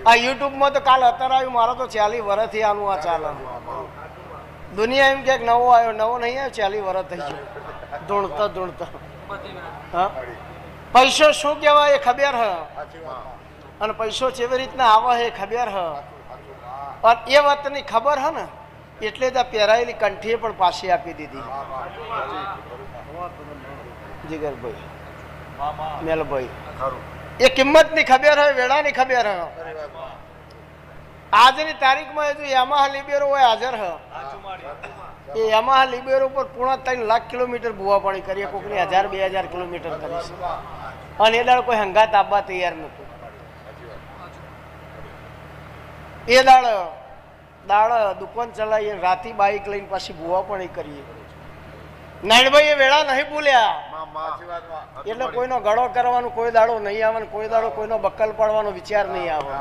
આ યુટ્યુબમાં તો કાલ અત્યારે આવ્યું, મારો તો 40 વર્ષથી આનું આ ચાલે. દુનિયા એમ કે નવો આવ્યો, નવો નહીં આવ્યો, 40 વર્ષ થઈ ગયો ધૂણતા ધૂણતા. હા, પૈસો શું કહેવાય એ ખબર હ, અને પૈસો કેવી રીતના આવે એ ખબર હ. અને એ વાતની ખબર હ ને એટલે જ આ પહેરાયેલી કંઠીએ પણ પાછી આપી દીધી. જીગરભાઈ, મેલભાઈ, એ કિંમતની ખબર હોય, વેળાની ખબર હ. આજની તારીખમાં હજુ યામાહા લિબેરો હોય હાજર હ. એ યામાહા લિબેરો પર પૂર્ણ 3 લાખ કિલોમીટર બુવા પાણી કરીએ, કોકની 1000-2000 કિલોમીટર કરી છે. અને એ દાળ કોઈ હંગાત આપવા તૈયાર નતું. એ દાળ દુકાન ચલાવીએ, રાતી બાઈક લઈને પાછી બુવા પાણી કરીએ. નાનભાઈ એ વેળા નહીં ભૂલ્યા એટલે કોઈનો ગળો કરવાનો કોઈ દાડો નહીં આવે, કોઈ દાડો કોઈનો બક્કલ પાડવાનો વિચાર નહીં આવે.